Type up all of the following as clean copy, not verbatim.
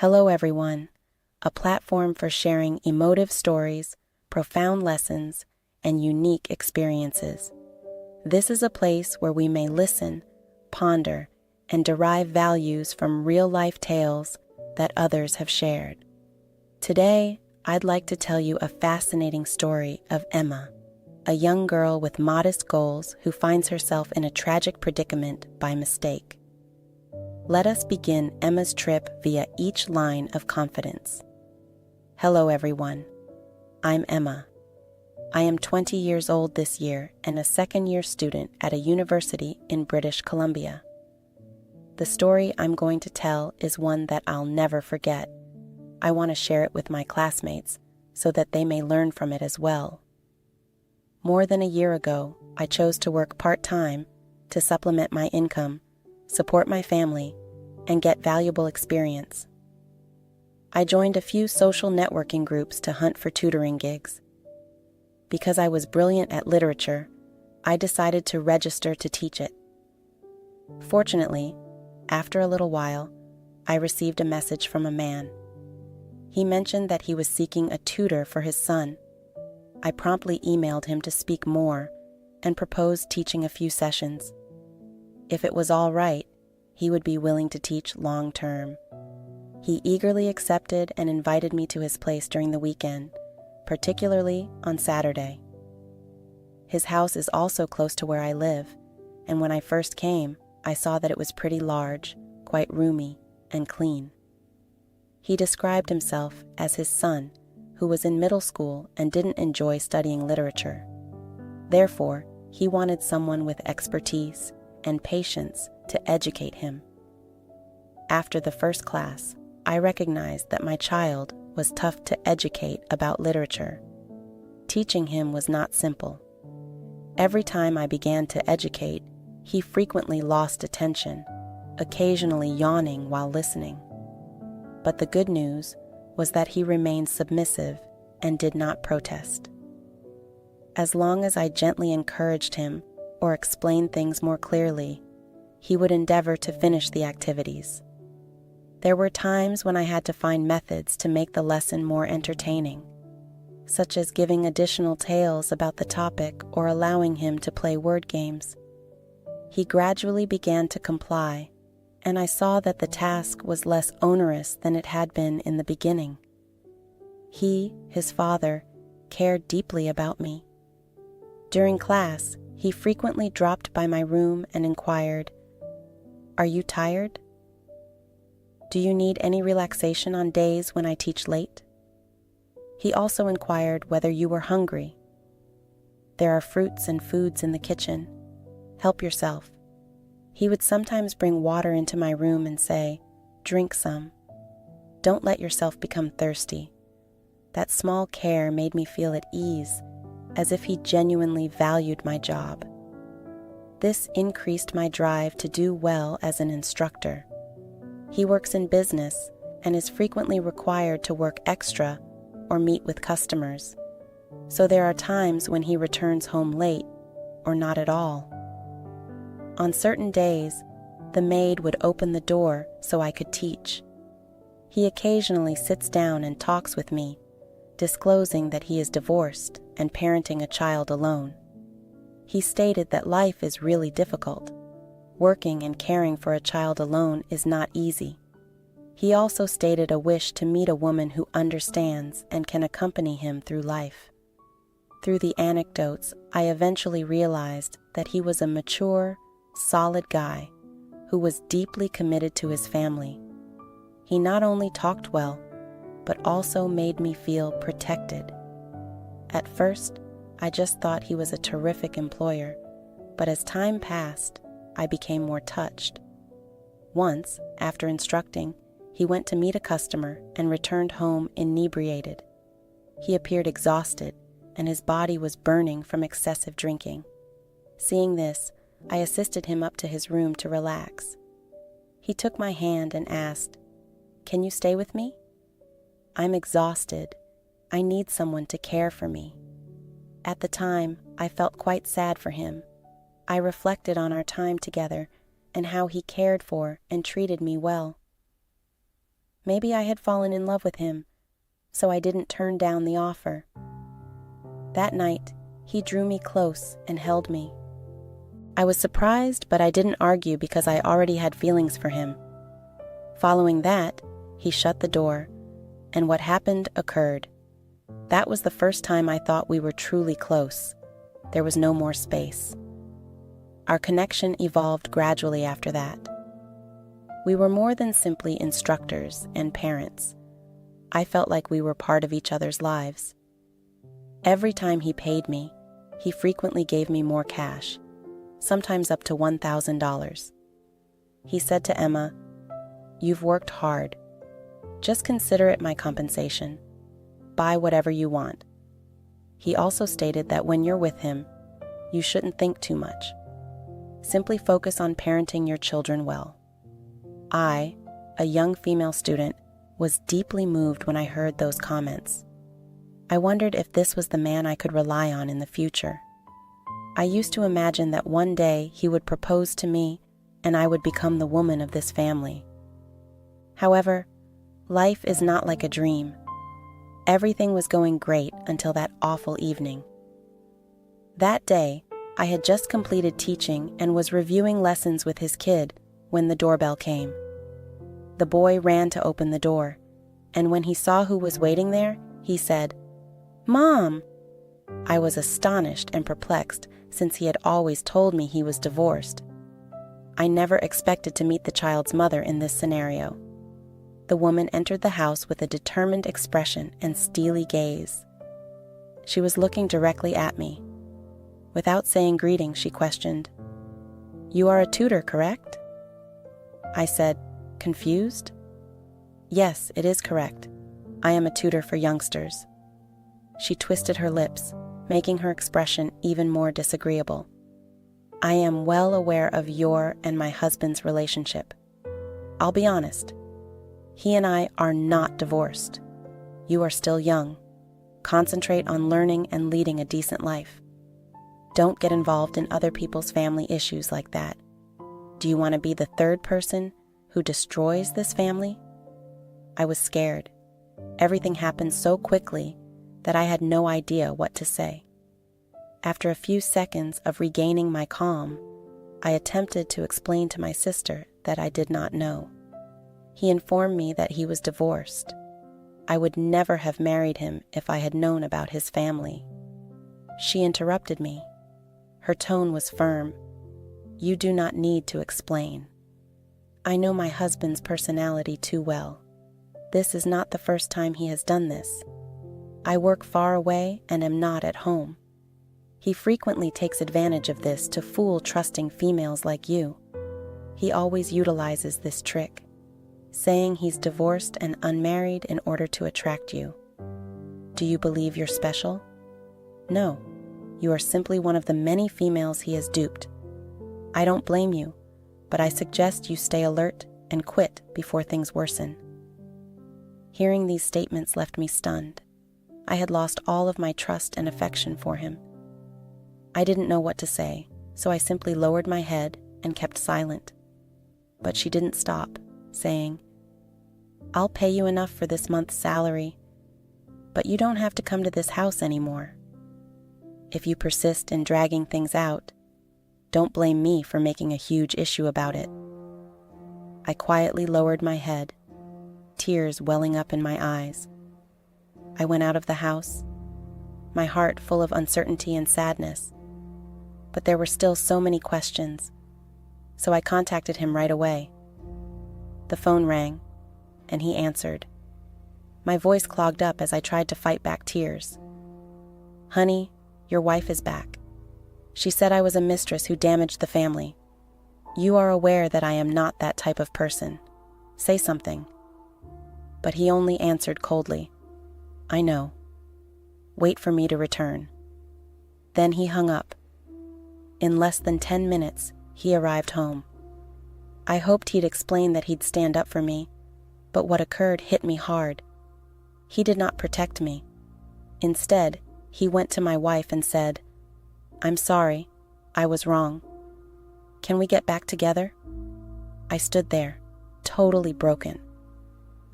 Hello, everyone, a platform for sharing emotive stories, profound lessons, and unique experiences. This is a place where we may listen, ponder, and derive values from real-life tales that others have shared. Today, I'd like to tell you a fascinating story of Emma, a young girl with modest goals who finds herself in a tragic predicament by mistake. Let us begin Emma's trip via each line of confidence. Hello, everyone. I'm Emma. I am 20 years old this year and a second-year student at a university in British Columbia. The story I'm going to tell is one that I'll never forget. I want to share it with my classmates so that they may learn from it as well. More than a year ago, I chose to work part-time to supplement my income, support my family, and get valuable experience. I joined a few social networking groups to hunt for tutoring gigs. Because I was brilliant at literature, I decided to register to teach it. Fortunately, after a little while, I received a message from a man. He mentioned that he was seeking a tutor for his son. I promptly emailed him to speak more and proposed teaching a few sessions. If it was all right, he would be willing to teach long-term. He eagerly accepted and invited me to his place during the weekend, particularly on Saturday. His house is also close to where I live, and when I first came, I saw that it was pretty large, quite roomy, and clean. He described himself as his son, who was in middle school and didn't enjoy studying literature. Therefore, he wanted someone with expertise and patience to educate him. After the first class, I recognized that my child was tough to educate about literature. Teaching him was not simple. Every time I began to educate, he frequently lost attention, occasionally yawning while listening. But the good news was that he remained submissive and did not protest. As long as I gently encouraged him or explained things more clearly, he would endeavor to finish the activities. There were times when I had to find methods to make the lesson more entertaining, such as giving additional tales about the topic or allowing him to play word games. He gradually began to comply, and I saw that the task was less onerous than it had been in the beginning. He, his father, cared deeply about me. During class, he frequently dropped by my room and inquired, "Are you tired? Do you need any relaxation on days when I teach late?" He also inquired whether you were hungry. "There are fruits and foods in the kitchen. Help yourself." He would sometimes bring water into my room and say, "Drink some. Don't let yourself become thirsty." That small care made me feel at ease, as if he genuinely valued my job. This increased my drive to do well as an instructor. He works in business and is frequently required to work extra or meet with customers, so there are times when he returns home late or not at all. On certain days, the maid would open the door so I could teach. He occasionally sits down and talks with me, disclosing that he is divorced and parenting a child alone. He stated that life is really difficult. Working and caring for a child alone is not easy. He also stated a wish to meet a woman who understands and can accompany him through life. Through the anecdotes, I eventually realized that he was a mature, solid guy who was deeply committed to his family. He not only talked well, but also made me feel protected. At first, I just thought he was a terrific employer, but as time passed, I became more touched. Once, after instructing, he went to meet a customer and returned home inebriated. He appeared exhausted, and his body was burning from excessive drinking. Seeing this, I assisted him up to his room to relax. He took my hand and asked, "Can you stay with me? I'm exhausted. I need someone to care for me." At the time, I felt quite sad for him. I reflected on our time together and how he cared for and treated me well. Maybe I had fallen in love with him, so I didn't turn down the offer. That night, he drew me close and held me. I was surprised, but I didn't argue because I already had feelings for him. Following that, he shut the door, and what happened occurred. That was the first time I thought we were truly close. There was no more space. Our connection evolved gradually after that. We were more than simply instructors and parents. I felt like we were part of each other's lives. Every time he paid me, he frequently gave me more cash, sometimes up to $1,000. He said to Emma, "You've worked hard. Just consider it my compensation. Buy whatever you want." He also stated that when you're with him, you shouldn't think too much. Simply focus on parenting your children well. I, a young female student, was deeply moved when I heard those comments. I wondered if this was the man I could rely on in the future. I used to imagine that one day he would propose to me and I would become the woman of this family. However, life is not like a dream. Everything was going great until that awful evening. That day, I had just completed teaching and was reviewing lessons with his kid when the doorbell came. The boy ran to open the door, and when he saw who was waiting there, he said, "Mom!" I was astonished and perplexed since he had always told me he was divorced. I never expected to meet the child's mother in this scenario. The woman entered the house with a determined expression and steely gaze. She was looking directly at me. Without saying greeting, she questioned, "You are a tutor, correct?" I said, confused. "Yes, it is correct. I am a tutor for youngsters." She twisted her lips, making her expression even more disagreeable. "I am well aware of your and my husband's relationship. I'll be honest. He and I are not divorced. You are still young. Concentrate on learning and leading a decent life. Don't get involved in other people's family issues like that. Do you want to be the third person who destroys this family?" I was scared. Everything happened so quickly that I had no idea what to say. After a few seconds of regaining my calm, I attempted to explain to my sister that I did not know. He informed me that he was divorced. I would never have married him if I had known about his family. She interrupted me. Her tone was firm. "You do not need to explain. I know my husband's personality too well. This is not the first time he has done this. I work far away and am not at home. He frequently takes advantage of this to fool trusting females like you. He always utilizes this trick, saying he's divorced and unmarried in order to attract you. Do you believe you're special? No, you are simply one of the many females he has duped. I don't blame you, but I suggest you stay alert and quit before things worsen." Hearing these statements left me stunned. I had lost all of my trust and affection for him. I didn't know what to say, so I simply lowered my head and kept silent. But she didn't stop, saying, "I'll pay you enough for this month's salary, but you don't have to come to this house anymore. If you persist in dragging things out, don't blame me for making a huge issue about it." I quietly lowered my head, tears welling up in my eyes. I went out of the house, my heart full of uncertainty and sadness, but there were still so many questions, so I contacted him right away. The phone rang, and he answered. My voice clogged up as I tried to fight back tears. "Honey, your wife is back. She said I was a mistress who damaged the family. You are aware that I am not that type of person. Say something." But he only answered coldly, "I know. Wait for me to return." Then he hung up. In less than 10 minutes, he arrived home. I hoped he'd explain that he'd stand up for me, but what occurred hit me hard. He did not protect me. Instead, he went to my wife and said, "I'm sorry, I was wrong. Can we get back together?" I stood there, totally broken.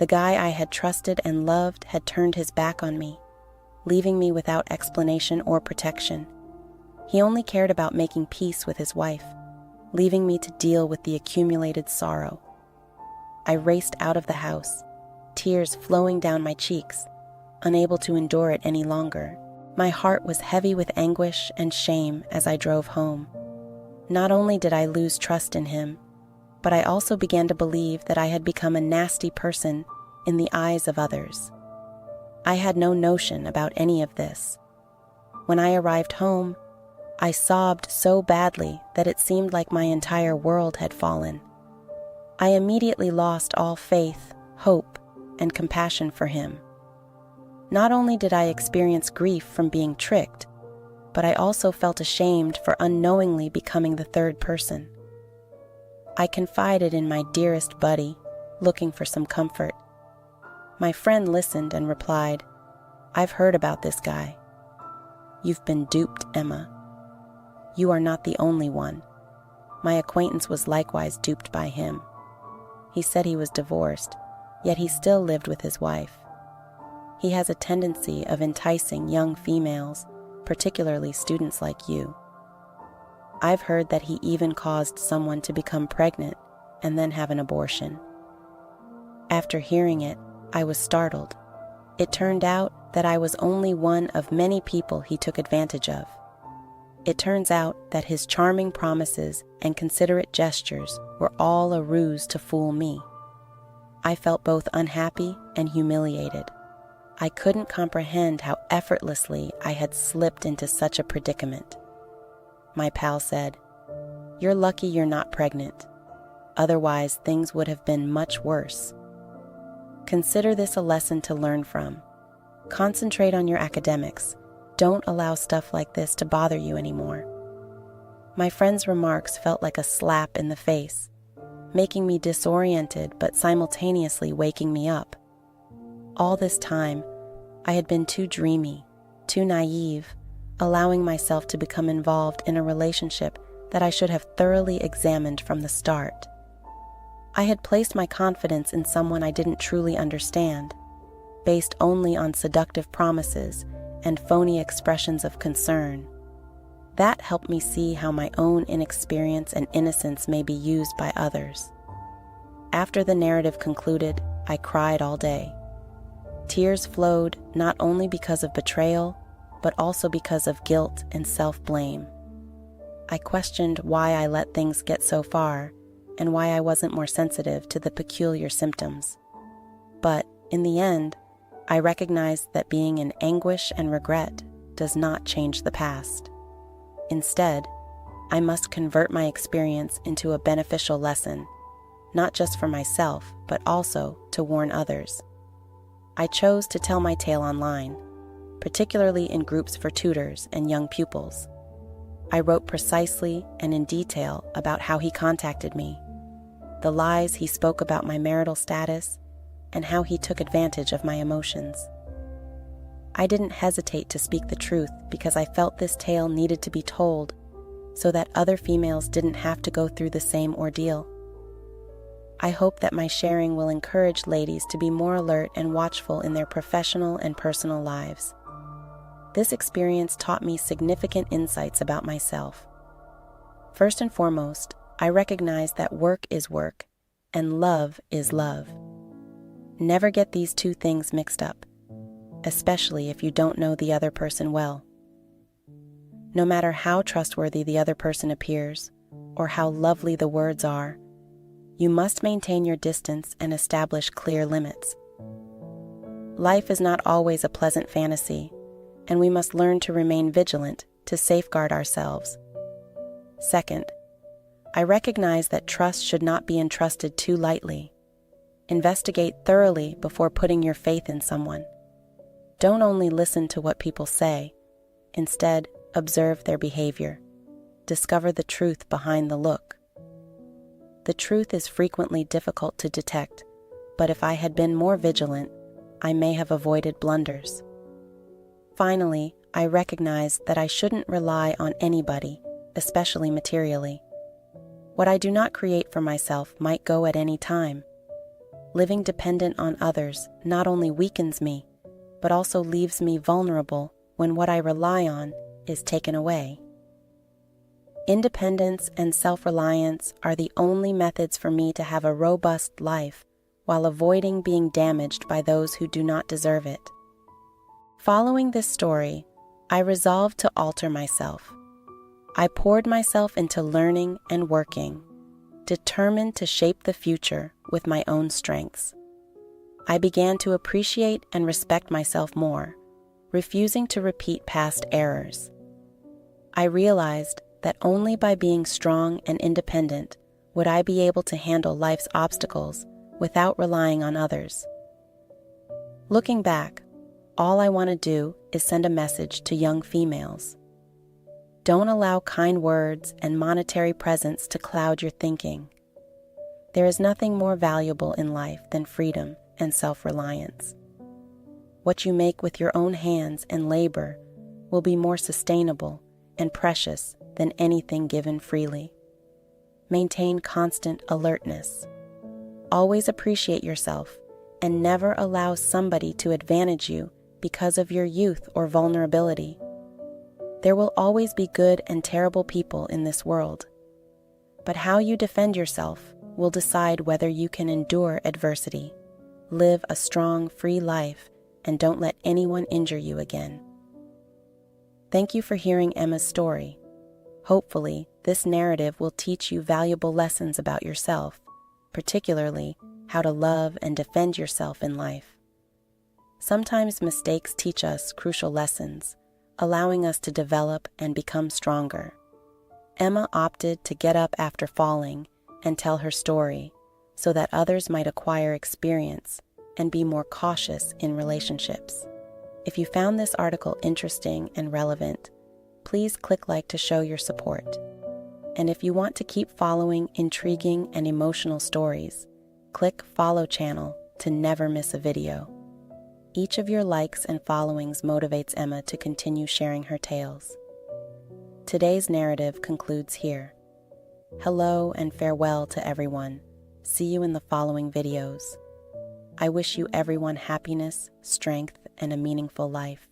The guy I had trusted and loved had turned his back on me, leaving me without explanation or protection. He only cared about making peace with his wife, leaving me to deal with the accumulated sorrow. I raced out of the house, tears flowing down my cheeks, unable to endure it any longer. My heart was heavy with anguish and shame as I drove home. Not only did I lose trust in him, but I also began to believe that I had become a nasty person in the eyes of others. I had no notion about any of this. When I arrived home, I sobbed so badly that it seemed like my entire world had fallen. I immediately lost all faith, hope, and compassion for him. Not only did I experience grief from being tricked, but I also felt ashamed for unknowingly becoming the third person. I confided in my dearest buddy, looking for some comfort. My friend listened and replied, "I've heard about this guy. You've been duped, Emma. You are not the only one. My acquaintance was likewise duped by him. He said he was divorced, yet he still lived with his wife. He has a tendency of enticing young females, particularly students like you. I've heard that he even caused someone to become pregnant and then have an abortion." After hearing it, I was startled. It turned out that I was only one of many people he took advantage of. It turns out that his charming promises and considerate gestures were all a ruse to fool me. I felt both unhappy and humiliated. I couldn't comprehend how effortlessly I had slipped into such a predicament. My pal said, "You're lucky you're not pregnant. Otherwise, things would have been much worse. Consider this a lesson to learn from. Concentrate on your academics. Don't allow stuff like this to bother you anymore." My friend's remarks felt like a slap in the face, making me disoriented but simultaneously waking me up. All this time, I had been too dreamy, too naive, allowing myself to become involved in a relationship that I should have thoroughly examined from the start. I had placed my confidence in someone I didn't truly understand, based only on seductive promises and phony expressions of concern. That helped me see how my own inexperience and innocence may be used by others. After the narrative concluded, I cried all day. Tears flowed not only because of betrayal, but also because of guilt and self-blame. I questioned why I let things get so far and why I wasn't more sensitive to the peculiar symptoms. But in the end, I recognized that being in anguish and regret does not change the past. Instead, I must convert my experience into a beneficial lesson, not just for myself, but also to warn others. I chose to tell my tale online, particularly in groups for tutors and young pupils. I wrote precisely and in detail about how he contacted me, the lies he spoke about my marital status, and how he took advantage of my emotions. I didn't hesitate to speak the truth because I felt this tale needed to be told so that other females didn't have to go through the same ordeal. I hope that my sharing will encourage ladies to be more alert and watchful in their professional and personal lives. This experience taught me significant insights about myself. First and foremost, I recognize that work is work and love is love. Never get these two things mixed up, especially if you don't know the other person well. No matter how trustworthy the other person appears, or how lovely the words are, you must maintain your distance and establish clear limits. Life is not always a pleasant fantasy, and we must learn to remain vigilant to safeguard ourselves. Second, I recognize that trust should not be entrusted too lightly. Investigate thoroughly before putting your faith in someone. Don't only listen to what people say. Instead, observe their behavior. Discover the truth behind the look. The truth is frequently difficult to detect, but if I had been more vigilant, I may have avoided blunders. Finally, I recognize that I shouldn't rely on anybody, especially materially. What I do not create for myself might go at any time. Living dependent on others not only weakens me, but also leaves me vulnerable when what I rely on is taken away. Independence and self-reliance are the only methods for me to have a robust life while avoiding being damaged by those who do not deserve it. Following this story, I resolved to alter myself. I poured myself into learning and working, determined to shape the future with my own strengths. I began to appreciate and respect myself more, refusing to repeat past errors. I realized that only by being strong and independent would I be able to handle life's obstacles without relying on others. Looking back, all I want to do is send a message to young females. Don't allow kind words and monetary presents to cloud your thinking. There is nothing more valuable in life than freedom and self-reliance. What you make with your own hands and labor will be more sustainable and precious than anything given freely. Maintain constant alertness. Always appreciate yourself and never allow somebody to advantage you because of your youth or vulnerability. There will always be good and terrible people in this world, but how you defend yourself will decide whether you can endure adversity, live a strong, free life, and don't let anyone injure you again. Thank you for hearing Emma's story. Hopefully, this narrative will teach you valuable lessons about yourself, particularly how to love and defend yourself in life. Sometimes mistakes teach us crucial lessons, allowing us to develop and become stronger. Emma opted to get up after falling and tell her story so that others might acquire experience and be more cautious in relationships. If you found this article interesting and relevant, please click like to show your support. And if you want to keep following intriguing and emotional stories, click follow channel to never miss a video. Each of your likes and followings motivates Emma to continue sharing her tales. Today's narrative concludes here. Hello and farewell to everyone. See you in the following videos. I wish you everyone happiness, strength, and a meaningful life.